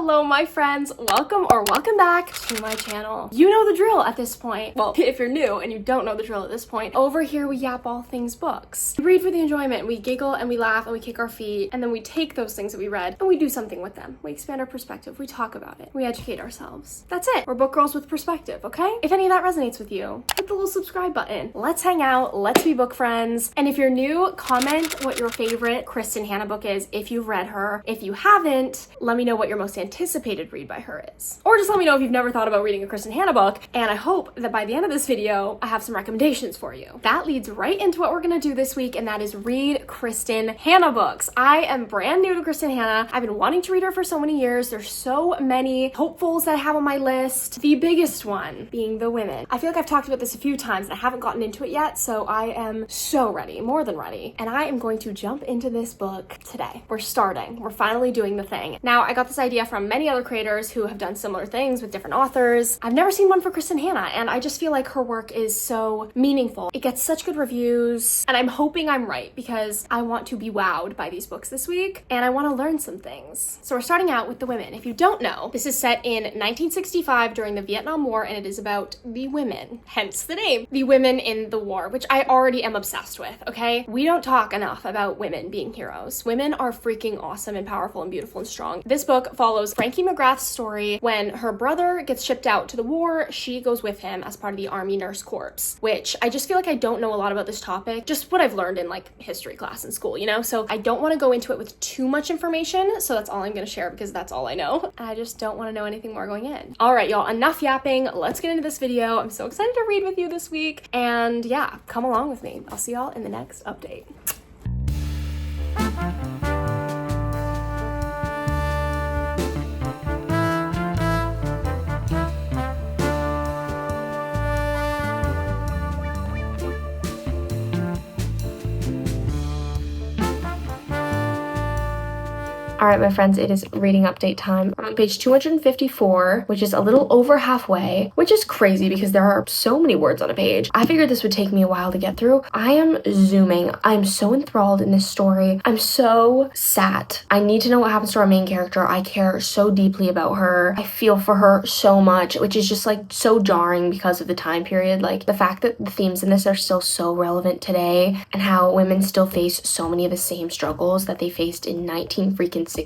Hello my friends, welcome back to my channel. You know the drill at this point. Well, if you're new and you don't know the drill at this point, over here we yap all things books. We read for the enjoyment, we giggle and we laugh and we kick our feet, and then we take those things that we read and we do something with them. We expand our perspective, we talk about it, we educate ourselves. That's it. We're book girls with perspective, okay? If any of that resonates with you, hit the little subscribe button. Let's hang out, let's be book friends. And if you're new, comment what your favorite Kristin Hannah book is if you've read her. If you haven't, let me know what your most anticipated read by her is. Or just let me know if you've never thought about reading a Kristin Hannah book, and I hope that by the end of this video, I have some recommendations for you. That leads right into what we're gonna do this week, and that is read Kristin Hannah books. I am brand new to Kristin Hannah. I've been wanting to read her for so many years. There's so many hopefuls that I have on my list. The biggest one being The Women. I feel like I've talked about this a few times and I haven't gotten into it yet, so I am so ready, more than ready. And I am going to jump into this book today. We're starting. We're finally doing the thing. Now, I got this idea from many other creators who have done similar things with different authors. I've never seen one for Kristin Hannah, and I just feel like her work is so meaningful. It gets such good reviews, and I'm hoping I'm right because I want to be wowed by these books this week, and I want to learn some things. So we're starting out with The Women. If you don't know, this is set in 1965 during the Vietnam War, and it is about the women, hence the name, the women in the war, which I already am obsessed with, okay? We don't talk enough about women being heroes. Women are freaking awesome and powerful and beautiful and strong. This book follows Frankie McGrath's story. When her brother gets shipped out to the war, she goes with him as part of the Army Nurse Corps, which I just feel like I don't know a lot about this topic, just what I've learned in like history class in school, you know? So I don't want to go into it with too much information, so that's all I'm going to share because that's all I know. I just don't want to know anything more going in. All right, y'all, enough yapping. Let's get into this video. I'm so excited to read with you this week, and yeah, come along with me. I'll see y'all in the next update. All right, my friends, it is reading update time. I'm on page 254, which is a little over halfway, which is crazy because there are so many words on a page. I figured this would take me a while to get through. I am zooming. I'm so enthralled in this story. I'm so sat. I need to know what happens to our main character. I care so deeply about her. I feel for her so much, which is just like so jarring because of the time period. Like the fact that the themes in this are still so relevant today, and how women still face so many of the same struggles that they faced in 1966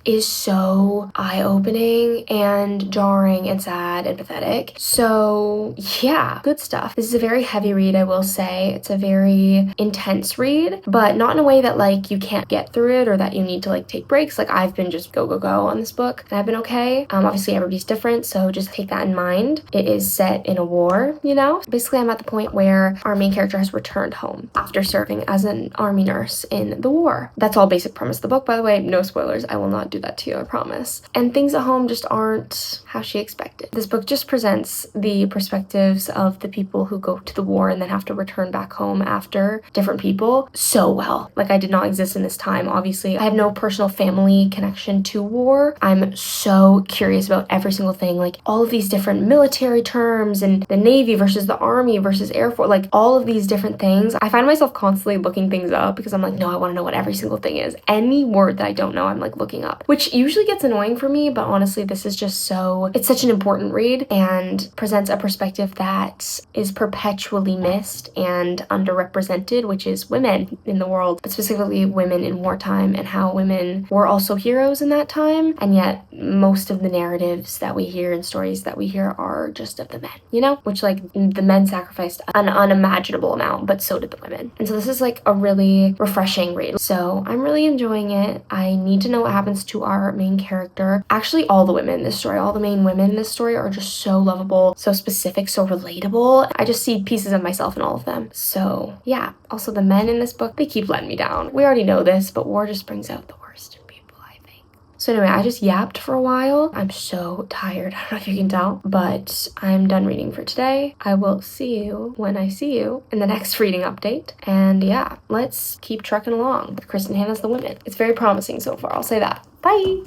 is so eye-opening and jarring and sad and pathetic. So yeah, good stuff. This is a very heavy read, I will say. It's a very intense read, but not in a way that like you can't get through it or that you need to like take breaks. Like I've been just go on this book and I've been okay. Obviously everybody's different, so just take that in mind. It is set in a war, you know? Basically, I'm at the point where our main character has returned home after serving as an army nurse in the war. That's all basic premise of the book, by the way. No spoilers. I will not do that to you, I promise. And things at home just aren't how she expected. This book just presents the perspectives of the people who go to the war and then have to return back home after, different people, so well. Like I did not exist in this time, obviously. I have no personal family connection to war. I'm so curious about every single thing, like all of these different military terms and the Navy versus the Army versus Air Force, like all of these different things. I find myself constantly looking things up because I'm like, no, I want to know what every single thing is. Any word that I don't know, I'm like looking up, which usually gets annoying for me, but honestly, this is just so, it's such an important read and presents a perspective that is perpetually missed and underrepresented, which is women in the world, but specifically women in wartime and how women were also heroes in that time. And yet most of the narratives that we hear and stories that we hear are just of the men, you know, which like the men sacrificed an unimaginable amount, but so did the women. And so this is like a really refreshing read. So I'm really enjoying it. I need to know what happens to our main character. Actually, all the women in this story, all the main women in this story are just so lovable, so specific, so relatable. I just see pieces of myself in all of them. So yeah, also the men in this book, they keep letting me down. We already know this, but war just brings out the worst in people, I think. So anyway, I just yapped for a while. I'm so tired, I don't know if you can tell, but I'm done reading for today. I will see you when I see you in the next reading update. And yeah, let's keep trucking along with Kristin Hannah's The Women. It's very promising so far, I'll say that. Bye!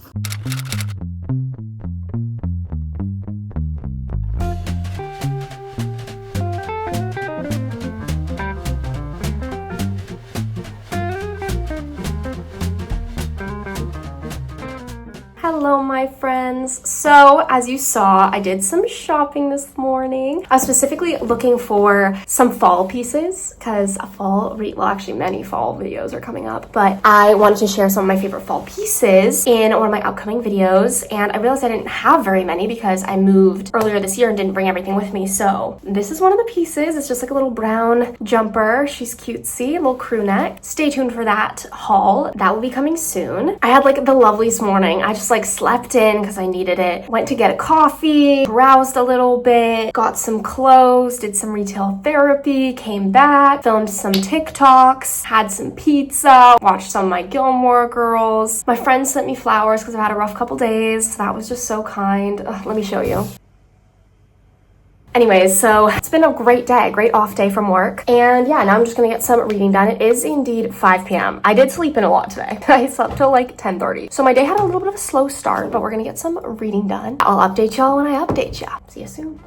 Hello, my friends. So as you saw, I did some shopping this morning. I was specifically looking for some fall pieces because actually many fall videos are coming up, but I wanted to share some of my favorite fall pieces in one of my upcoming videos, and I realized I didn't have very many because I moved earlier this year and didn't bring everything with me. So this is one of the pieces. It's just like a little brown jumper. She's cutesy, a little crew neck. Stay tuned for that haul. That will be coming soon. I had like the loveliest morning. I just like slept in because I needed it. Went to get a coffee, browsed a little bit, got some clothes, did some retail therapy, came back, filmed some TikToks, had some pizza, watched some of my Gilmore Girls. My friends sent me flowers because I've had a rough couple days. So that was just so kind. Let me show you. Anyways, so it's been a great day, a great off day from work. And yeah, now I'm just gonna get some reading done. It is indeed 5 p.m. I did sleep in a lot today. I slept till like 10:30. So my day had a little bit of a slow start, but we're gonna get some reading done. I'll update y'all when I update ya. See you soon.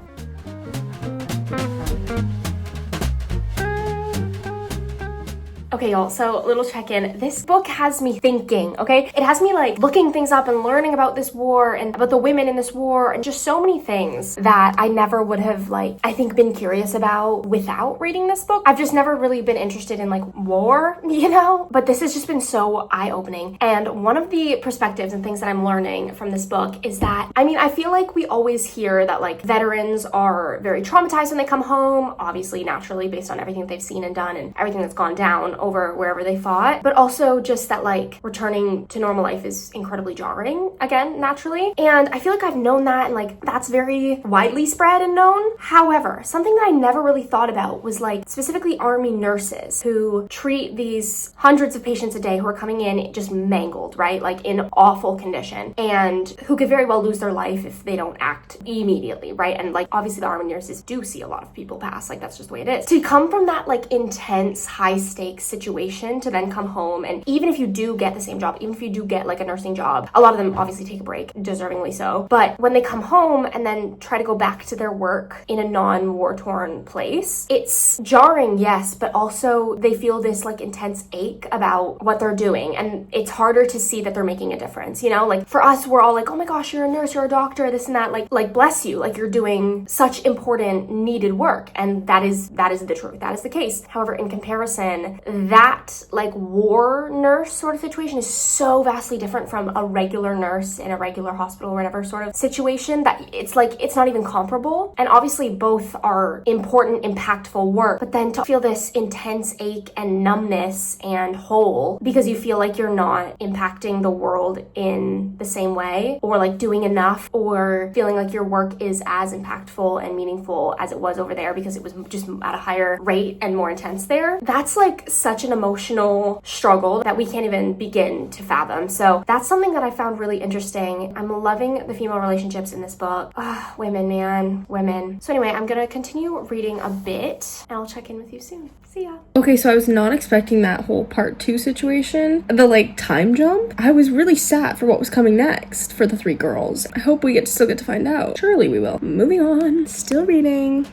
Okay, y'all, so little check-in. This book has me thinking, okay? It has me like looking things up and learning about this war and about the women in this war and just so many things that I never would have like, I think, been curious about without reading this book. I've just never really been interested in like war, you know? But this has just been so eye-opening. And one of the perspectives and things that I'm learning from this book is that, I mean, I feel like we always hear that like veterans are very traumatized when they come home, obviously, naturally, based on everything they've seen and done and everything that's gone down over wherever they fought, but also just that like returning to normal life is incredibly jarring again, naturally. And I feel like I've known that and like that's very widely spread and known. However, something that I never really thought about was like specifically army nurses who treat these hundreds of patients a day who are coming in just mangled, right? Like in awful condition, and who could very well lose their life if they don't act immediately, right? And like obviously the army nurses do see a lot of people pass, like that's just the way it is. To come from that like intense, high stakes situation to then come home, and even if you do get the same job, even if you do get like a nursing job, a lot of them obviously take a break, deservingly so, but when they come home and then try to go back to their work in a non-war-torn place, it's jarring, yes, but also they feel this like intense ache about what they're doing, and it's harder to see that they're making a difference, you know? Like for us, we're all like, oh my gosh, you're a nurse, you're a doctor, this and that, like bless you, like you're doing such important needed work, and that is the truth, that is the case. However, in comparison, that like war nurse sort of situation is so vastly different from a regular nurse in a regular hospital or whatever sort of situation that it's like it's not even comparable. And obviously both are important, impactful work, but then to feel this intense ache and numbness and hole because you feel like you're not impacting the world in the same way, or like doing enough, or feeling like your work is as impactful and meaningful as it was over there because it was just at a higher rate and more intense there. That's like such an emotional struggle that we can't even begin to fathom. So that's something that I found really interesting. I'm loving the female relationships in this book. Women, man, women. So anyway, I'm gonna continue reading a bit and I'll check in with you soon. See ya. Okay, so I was not expecting that whole part 2 situation. The like time jump. I was really sad for what was coming next for the 3 girls. I hope we still get to find out. Surely we will. Moving on. Still reading.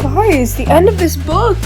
Guys, the end of this book.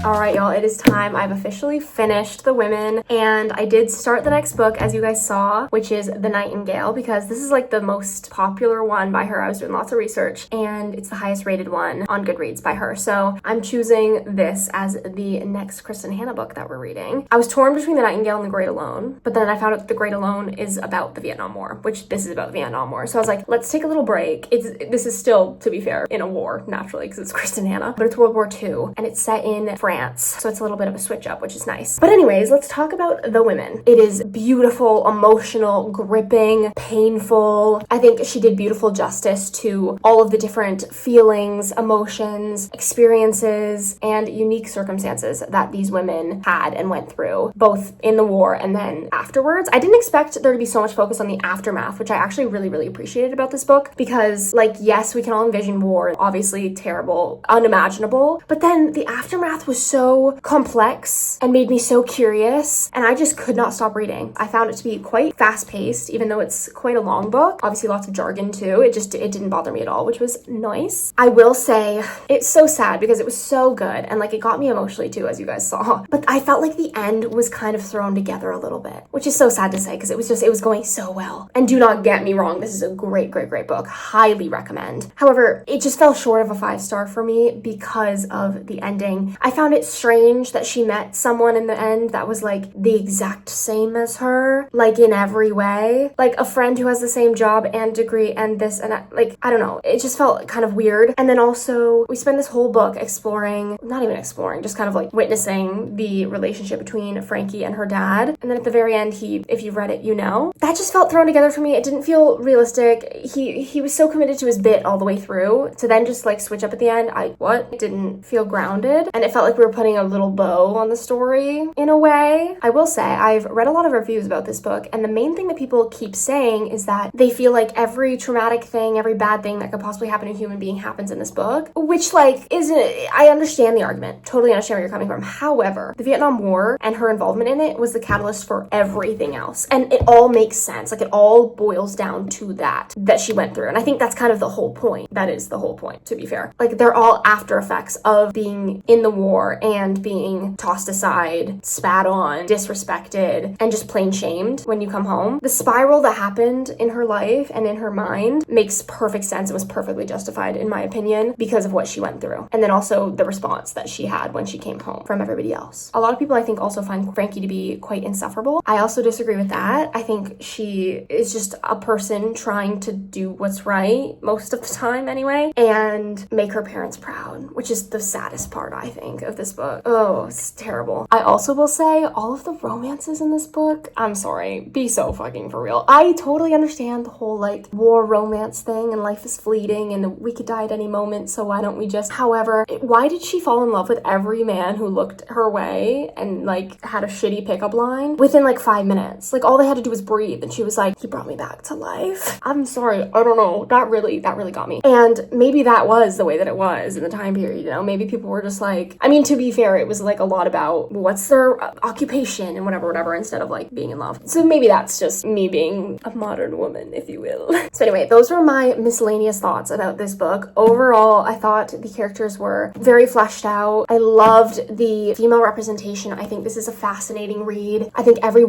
Alright, y'all, it is time. I've officially finished The Women, and I did start the next book, as you guys saw, which is The Nightingale, because this is like the most popular one by her. I was doing lots of research, and it's the highest rated one on Goodreads by her. So I'm choosing this as the next Kristin Hannah book that we're reading. I was torn between The Nightingale and The Great Alone, but then I found out The Great Alone is about the Vietnam War, which this is about the Vietnam War. So I was like, let's take a little break. This is still, to be fair, in a war, naturally, because it's Kristin Hannah, but it's World War II, and it's set in France. So it's a little bit of a switch up, which is nice. But anyways, let's talk about The Women. It is beautiful, emotional, gripping, painful. I think she did beautiful justice to all of the different feelings, emotions, experiences, and unique circumstances that these women had and went through, both in the war and then afterwards. I didn't expect there to be so much focus on the aftermath, which I actually really, really appreciated about this book, because like, yes, we can all envision war, obviously terrible, unimaginable, but then the aftermath was so complex and made me so curious, and I just could not stop reading. I found it to be quite fast-paced, even though it's quite a long book. Obviously lots of jargon too. It didn't bother me at all, which was nice. I will say it's so sad because it was so good, and like it got me emotionally too, as you guys saw. But I felt like the end was kind of thrown together a little bit, which is so sad to say because it was going so well. And do not get me wrong, this is a great book. Highly recommend. However, it just fell short of a 5-star for me because of the ending. I found it strange that she met someone in the end that was like the exact same as her, like in every way. Like a friend who has the same job and degree and this and that. Like, I don't know. It just felt kind of weird. And then also, we spend this whole book not even exploring, just kind of like witnessing the relationship between Frankie and her dad. And then at the very end, if you've read it, you know. That just felt thrown together for me. It didn't feel realistic. He was so committed to his bit all the way through. To then just like switch up at the end, it didn't feel grounded. And it felt like we were putting a little bow on the story in a way. I will say, I've read a lot of reviews about this book, and the main thing that people keep saying is that they feel like every traumatic thing, every bad thing that could possibly happen to a human being happens in this book, which like I understand the argument. Totally understand where you're coming from. However, the Vietnam War and her involvement in it was the catalyst for everything else. And it all makes sense. Like it all boils down to that she went through. And I think that's kind of the whole point. That is the whole point, to be fair. Like they're all after effects of being in the war and being tossed aside, spat on, disrespected, and just plain shamed when you come home. The spiral that happened in her life and in her mind makes perfect sense and was perfectly justified, in my opinion, because of what she went through. And then also the response that she had when she came home from everybody else. A lot of people, I think, also find Frankie to be quite insufferable. I also disagree with that. I think she is just a person trying to do what's right most of the time anyway, and make her parents proud, which is the saddest part, I think, of this book. Oh, it's terrible. I also will say all of the romances in this book, I'm sorry, be so fucking for real. I totally understand the whole like war romance thing and life is fleeting and we could die at any moment, so why don't we just... However, why did she fall in love with every man who looked her way and like had a shitty pickup line within like 5 minutes? Like all they had to do was breathe and she was like, he brought me back to life. I'm sorry, I don't know. That really got me. And maybe that was the way that it was in the time period, you know? Maybe people were just like, I mean, to be fair, it was like a lot about what's their occupation and whatever, instead of like being in love. So maybe that's just me being a modern woman, if you will. So anyway, those were my miscellaneous thoughts about this book. Overall, I thought the characters were very fleshed out. I loved the female representation. I think this is a fascinating read. I think every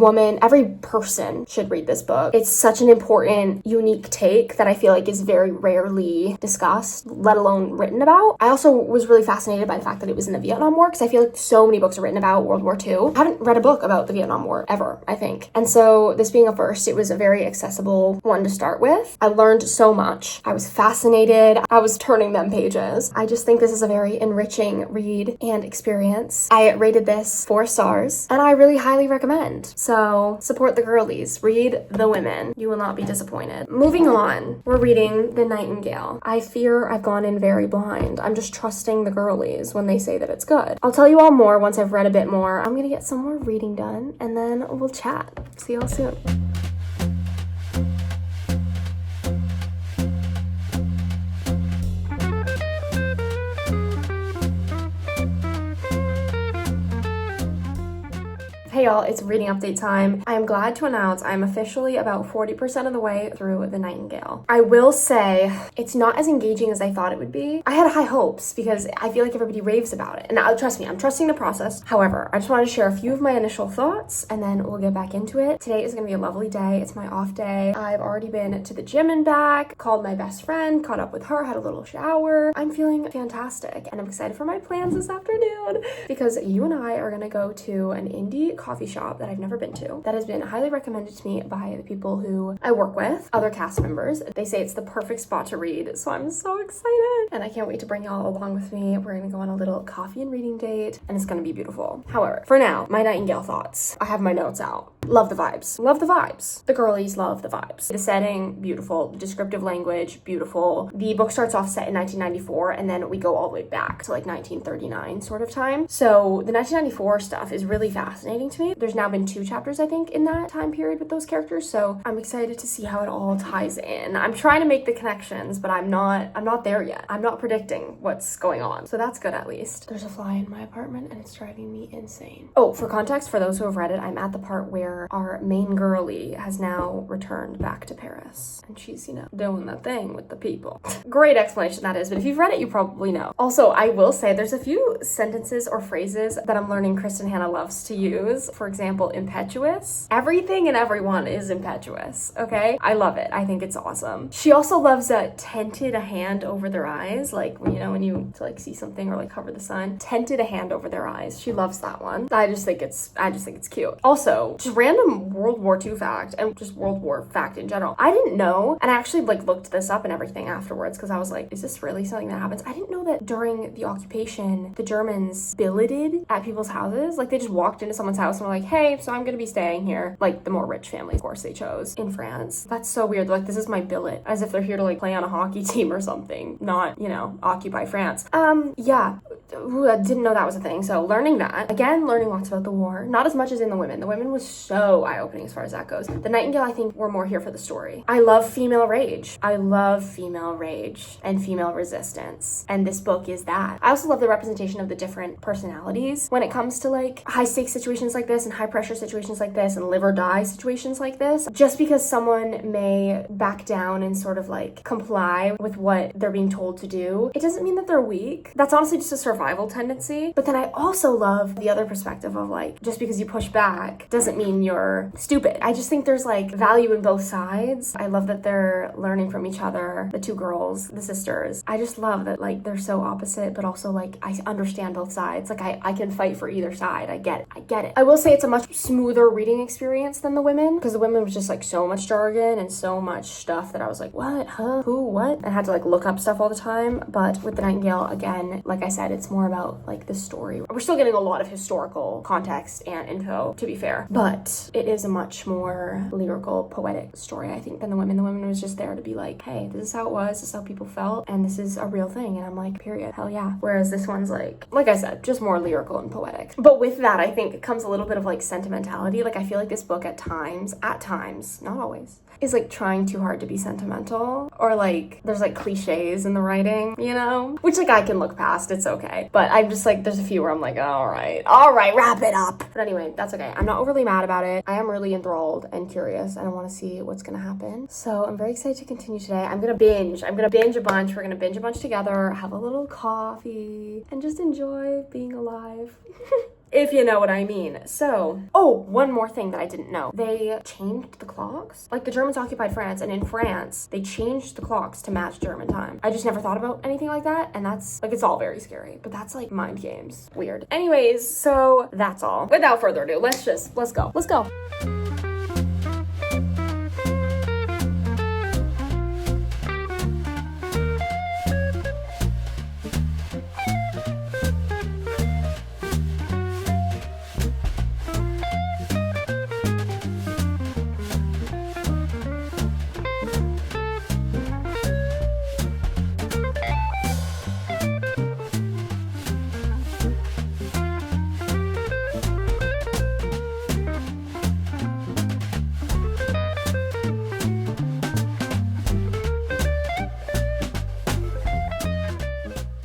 person should read this book. It's such an important, unique take that I feel like is very rarely discussed, let alone written about. I also was really fascinated by the fact that it was in the Vietnam War, because I feel like so many books are written about World War II. I haven't read a book about the Vietnam War ever, I think. And so this being a first, it was a very accessible one to start with. I learned so much. I was fascinated. I was turning them pages. I just think this is a very enriching read and experience. I rated this 4 stars, and I really highly recommend. So support the girlies. Read the women. You will not be disappointed. Moving on, we're reading The Nightingale. I fear I've gone in very blind. I'm just trusting the girlies when they say that it's good. I'll tell you all more once I've read a bit more. I'm gonna get some more reading done, and then we'll chat. See y'all soon. Hey y'all, it's reading update time. I am glad to announce I'm officially about 40% of the way through The Nightingale. I will say it's not as engaging as I thought it would be. I had high hopes because I feel like everybody raves about it. And trust me, I'm trusting the process. However, I just wanted to share a few of my initial thoughts and then we'll get back into it. Today is gonna be a lovely day. It's my off day. I've already been to the gym and back, called my best friend, caught up with her, had a little shower. I'm feeling fantastic and I'm excited for my plans this afternoon because you and I are gonna go to an indie coffee shop that I've never been to that has been highly recommended to me by the people who I work with, other cast members. They say it's the perfect spot to read, so I'm so excited and I can't wait to bring y'all along with me. We're gonna go on a little coffee and reading date and it's gonna be beautiful. However, for now, my Nightingale thoughts. I have my notes out. Love the vibes. Love the vibes. The girlies love the vibes. The setting, beautiful. The descriptive language, beautiful. The book starts off set in 1994, and then we go all the way back to like 1939 sort of time. So the 1994 stuff is really fascinating to me. There's now been 2 chapters, I think, in that time period with those characters, so I'm excited to see how it all ties in. I'm trying to make the connections, but I'm not there yet. I'm not predicting what's going on, so that's good at least. There's a fly in my apartment and it's driving me insane. Oh, for context, for those who have read it, I'm at the part where our main girlie has now returned back to Paris, and she's, you know, doing that thing with the people. Great explanation that is, but if you've read it, you probably know. Also, I will say there's a few sentences or phrases that I'm learning Kristin Hannah loves to use. For example, impetuous. Everything and everyone is impetuous, okay? I love it. I think it's awesome. She also loves tented a hand over their eyes, like when, you know, when you to like see something or like cover the sun, tented a hand over their eyes. She loves that one. I just think it's cute. Also, just random World War II fact, and just World War fact in general. I didn't know, and I actually like looked this up and everything afterwards because I was like, is this really something that happens? I didn't know that during the occupation, the Germans billeted at people's houses. Like they just walked into someone's house and were like, hey, so I'm gonna be staying here. Like the more rich family, of course, they chose in France. That's so weird. They're like, this is my billet, as if they're here to like play on a hockey team or something, not, you know, occupy France. Yeah. Ooh, I didn't know that was a thing. So learning that, again, learning lots about the war, not as much as in the women. The women was so eye-opening as far as that goes. The Nightingale, I think we're more here for the story. I love female rage. I love female rage and female resistance. And this book is that. I also love the representation of the different personalities when it comes to like high stakes situations like this and high pressure situations like this and live or die situations like this. Just because someone may back down and sort of like comply with what they're being told to do, it doesn't mean that they're weak. That's honestly just a survival tendency. But then I also love the other perspective of like, just because you push back doesn't mean you're stupid. I just think there's like value in both sides. I love that they're learning from each other, the 2 girls, the sisters. I just love that like they're so opposite, but also like I understand both sides. Like I can fight for either side. I get it. I will say it's a much smoother reading experience than the women, because the women was just like so much jargon and so much stuff that I was like, what, huh, who, what? I had to like look up stuff all the time. But with the Nightingale, again, like I said, it's more about like the story. We're still getting a lot of historical context and info, to be fair, but it is a much more lyrical, poetic story, I think, than the women. The women was just there to be like, hey, this is how it was, this is how people felt, and this is a real thing. And I'm like, period, hell yeah. Whereas this one's like I said, just more lyrical and poetic. But with that, I think it comes a little bit of like sentimentality. Like I feel like this book at times, not always, is like trying too hard to be sentimental, or like there's like cliches in the writing, you know, which like I can look past, it's okay. But I'm just like, there's a few where I'm like, all right, wrap it up. But anyway, that's okay. I'm not overly mad about it. I am really enthralled and curious, and I want to see what's gonna happen. So I'm very excited to continue today. I'm gonna binge a bunch. We're gonna binge a bunch together, have a little coffee, and just enjoy being alive. If you know what I mean. So, one more thing that I didn't know. They changed the clocks. Like the Germans occupied France, and in France, they changed the clocks to match German time. I just never thought about anything like that, and that's like, it's all very scary, but that's like mind games. Weird. Anyways, so that's all. Without further ado, let's go.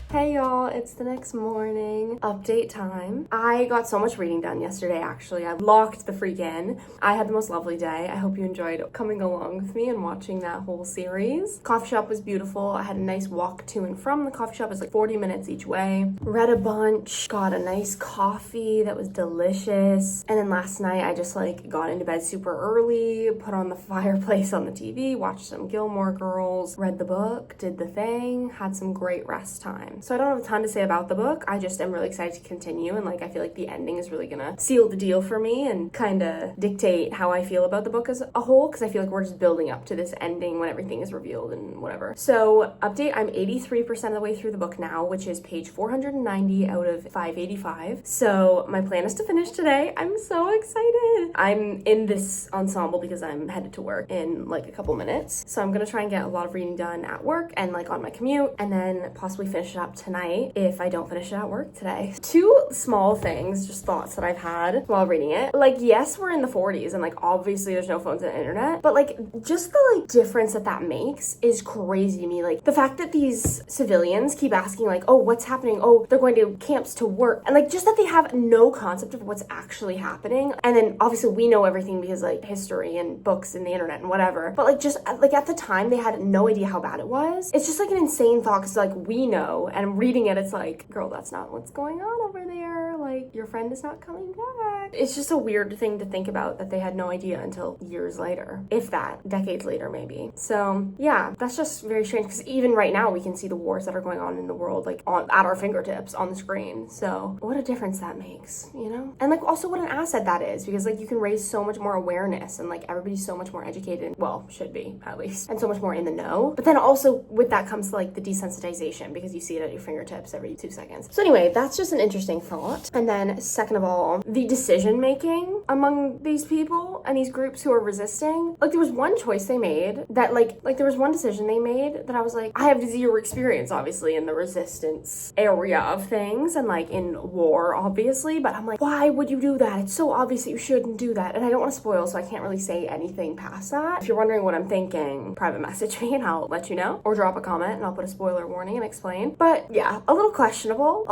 Hey y'all, it's the next morning. Update time. I got so much reading done yesterday, actually. I locked the freak in. I had the most lovely day. I hope you enjoyed coming along with me and watching that whole series. Coffee shop was beautiful. I had a nice walk to and from the coffee shop. It was like 40 minutes each way. Read a bunch, got a nice coffee that was delicious. And then last night I just like got into bed super early, put on the fireplace on the TV, watched some Gilmore Girls, read the book, did the thing, had some great rest time. So I don't have a ton to say about the book. I just am really excited to continue, and like I feel like the ending is really gonna seal the deal for me and kind of dictate how I feel about the book as a whole, because I feel like we're just building up to this ending when everything is revealed and whatever. So update, I'm 83% of the way through the book now, which is page 490 out of 585. So my plan is to finish today. I'm so excited. I'm in this ensemble because I'm headed to work in like a couple minutes. So I'm gonna try and get a lot of reading done at work and like on my commute, and then possibly finish it up tonight if I don't finish it at work today. Two small things, just thoughts that I've had while reading it. Like, yes, we're in the 40s and like obviously there's no phones and internet, but like just the like difference that makes is crazy to me. Like the fact that these civilians keep asking like, oh, what's happening? Oh, they're going to camps to work. And like just that they have no concept of what's actually happening. And then obviously we know everything because like history and books and the internet and whatever. But like just like at the time they had no idea how bad it was. It's just like an insane thought, because like we know, and reading it, it's like, girl, that's not what's going on over there. Like your friend is not coming back. It's just a weird thing to think about that they had no idea until years later, if that, decades later maybe. So yeah, that's just very strange, because even right now we can see the wars that are going on in the world like at our fingertips on the screen. So what a difference that makes, you know? And like also what an asset that is, because like you can raise so much more awareness, and like everybody's so much more educated, well, should be at least, and so much more in the know. But then also with that comes like the desensitization, because you see it at your fingertips every 2 seconds. So anyway, that's just an interesting thought. And then second of all, the decision making among these people and these groups who are resisting. Like there was one choice they made that like there was one decision they made that I was like, I have zero experience obviously in the resistance area of things and like in war obviously, but I'm like, why would you do that? It's so obvious that you shouldn't do that. And I don't want to spoil, so I can't really say anything past that. If you're wondering what I'm thinking, private message me and I'll let you know, or drop a comment and I'll put a spoiler warning and explain. But yeah, a little questionable.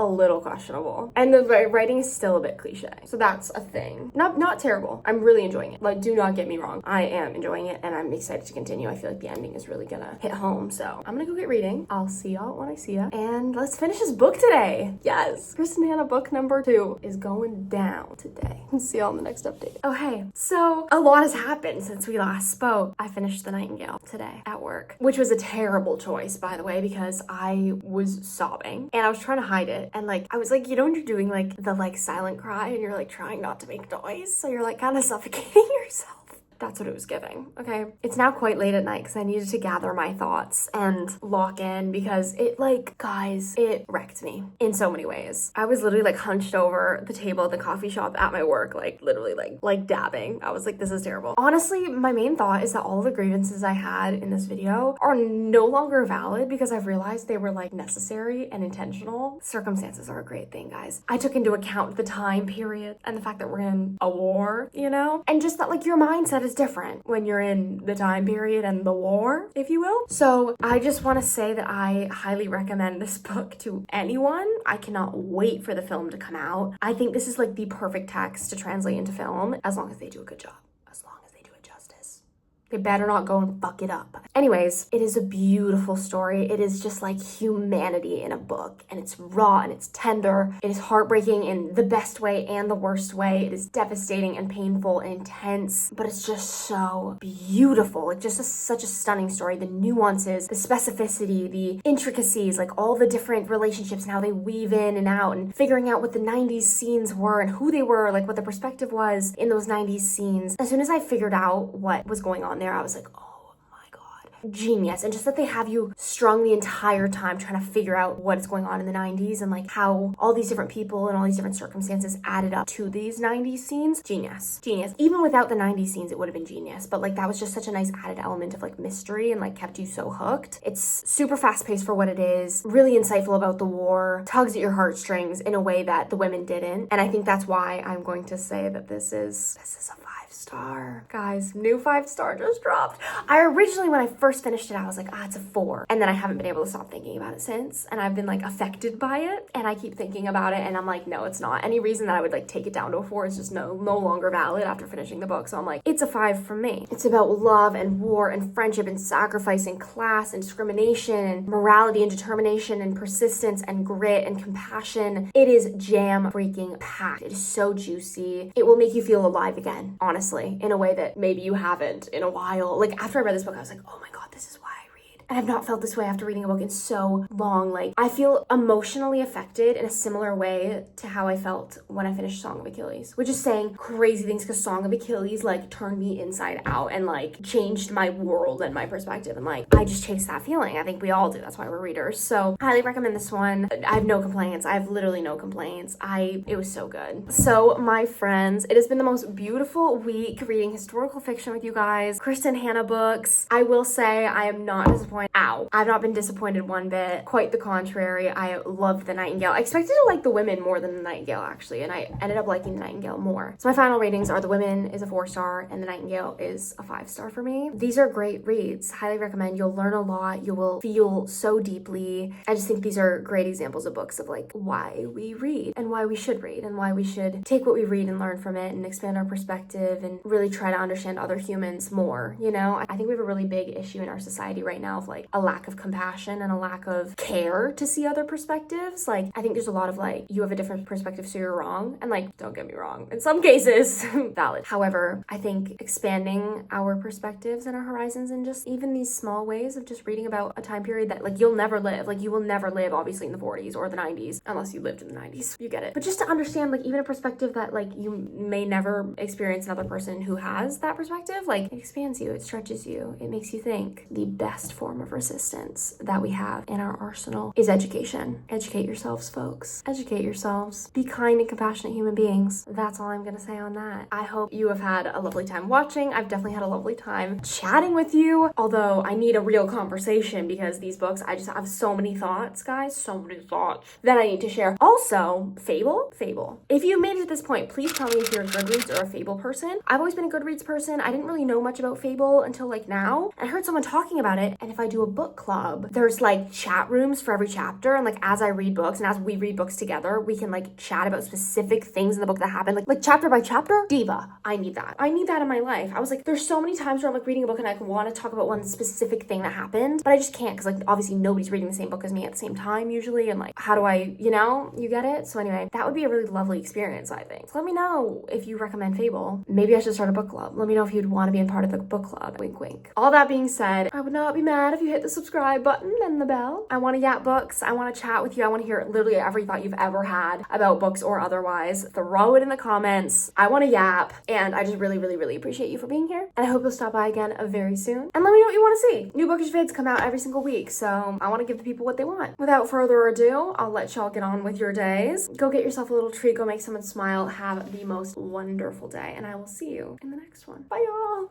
And the writing is still a bit cliche. So that's a thing. Not terrible. I'm really enjoying it. Like, do not get me wrong. I am enjoying it and I'm excited to continue. I feel like the ending is really gonna hit home. So I'm gonna go get reading. I'll see y'all when I see ya. And let's finish this book today. Yes. Kristin Hannah book number 2 is going down today. See y'all in the next update. Oh, hey. So a lot has happened since we last spoke. I finished the Nightingale today at work, which was a terrible choice, by the way, because I was sobbing and I was trying to hide it. And like, I was like, you know, when you're doing like the like silent cry and you're like trying not to make noise, so you're like kind of suffocating yourself. That's what it was giving. Okay. It's now quite late at night because I needed to gather my thoughts and lock in, because it like, guys, it wrecked me in so many ways. I was literally like hunched over the table at the coffee shop at my work, like literally like dabbing. I was like, this is terrible. Honestly, my main thought is that all the grievances I had in this video are no longer valid, because I've realized they were like necessary and intentional. Circumstances are a great thing, guys. I took into account the time period and the fact that we're in a war, you know, and just that like your mindset is different when you're in the time period and the war, if you will. So I just want to say that I highly recommend this book to anyone. I cannot wait for the film to come out. I think this is like the perfect text to translate into film, as long as they do a good job. As long as they do it justice. They better not go and fuck it up. Anyways, it is a beautiful story. It is just like humanity in a book, and it's raw and it's tender. It is heartbreaking in the best way and the worst way. It is devastating and painful and intense, but it's just so beautiful. Like just such a stunning story. The nuances, the specificity, the intricacies, like all the different relationships and how they weave in and out, and figuring out what the 90s scenes were and who they were, like what the perspective was in those 90s scenes. As soon as I figured out what was going on there, I was like, oh my God, genius. And just that they have you strung the entire time trying to figure out what is going on in the 90s, and like how all these different people and all these different circumstances added up to these 90s scenes. Genius. Even without the 90s scenes, it would have been genius, but like that was just such a nice added element of like mystery and like kept you so hooked. It's super fast paced for what it is, really insightful about the war, tugs at your heartstrings in a way that the women didn't. And I think that's why I'm going to say that this is a 5-star. Guys, new 5-star just dropped. I originally, when I first finished it, I was like, it's a 4. And then I haven't been able to stop thinking about it since. And I've been like affected by it. And I keep thinking about it. And I'm like, no, it's not. Any reason that I would like take it down to a 4 is just no longer valid after finishing the book. So I'm like, it's a 5 from me. It's about love and war and friendship and sacrifice and class and discrimination and morality and determination and persistence and grit and compassion. It is jam freaking packed. It is so juicy. It will make you feel alive again, honestly, in a way that maybe you haven't in a while. Like after I read this book, I was like, oh my God, this is why I read. And I've not felt this way after reading a book in so long. Like, I feel emotionally affected in a similar way to how I felt when I finished Song of Achilles, which is saying crazy things because Song of Achilles like turned me inside out and like changed my world and my perspective. And like, I just chased that feeling. I think we all do. That's why we're readers. So I highly recommend this one. I have no complaints. I have literally no complaints. It was so good. So my friends, it has been the most beautiful week reading historical fiction with you guys. Kristin Hannah books. I will say I am not disappointed. I've not been disappointed one bit. Quite the contrary. I loved The Nightingale. I expected to like The Women more than The Nightingale actually, and I ended up liking The Nightingale more. So my final ratings are The Women is a 4-star and The Nightingale is a 5-star for me. These are great reads. Highly recommend. You'll learn a lot. You will feel so deeply. I just think these are great examples of books of like why we read and why we should read and why we should take what we read and learn from it and expand our perspective and really try to understand other humans more, you know? I think we have a really big issue in our society right now of like a lack of compassion and a lack of care to see other perspectives. Like, I think there's a lot of like, you have a different perspective, so you're wrong. And like, don't get me wrong, in some cases, valid. However, I think expanding our perspectives and our horizons and just even these small ways of just reading about a time period that like you'll never live. Like, you will never live obviously in the 40s or the 90s, unless you lived in the 90s. You get it. But just to understand like even a perspective that like you may never experience another person who has that perspective, like it expands you, it stretches you, it makes you think. The best form of resistance that we have in our arsenal is education. Educate yourselves, folks. Educate yourselves. Be kind and compassionate human beings. That's all I'm gonna say on that. I hope you have had a lovely time watching. I've definitely had a lovely time chatting with you, although I need a real conversation because these books, I just have so many thoughts, guys, so many thoughts that I need to share. Also, Fable. If you made it to this point, please tell me if you're a Goodreads or a Fable person. I've always been a Goodreads person. I didn't really know much about Fable until like now. I heard someone talking about it, and if I do a book club, there's like chat rooms for every chapter, and like as I read books and as we read books together, we can like chat about specific things in the book that happen, like chapter by chapter. Diva, I need that. I need that in my life. I was like, there's so many times where I'm like reading a book and I want to talk about one specific thing that happened, but I just can't because like obviously nobody's reading the same book as me at the same time usually, and like how do I, you know, you get it? So anyway, that would be a really lovely experience, I think. So let me know if you recommend Fable. Maybe I should start a book club. Let me know if you'd want to be a part of the book club. Wink, wink. All that being said, I would not be mad if you hit the subscribe button and the bell. I want to yap books. I want to chat with you. I want to hear literally every thought you've ever had about books or otherwise. Throw it in the comments. I want to yap, and I just really, really, really appreciate you for being here. And I hope you'll stop by again very soon. And let me know what you want to see. New bookish vids come out every single week, so I want to give the people what they want. Without further ado, I'll let y'all get on with your days. Go get yourself a little treat. Go make someone smile. Have the most wonderful day, and I will see you in the next one. Bye, y'all.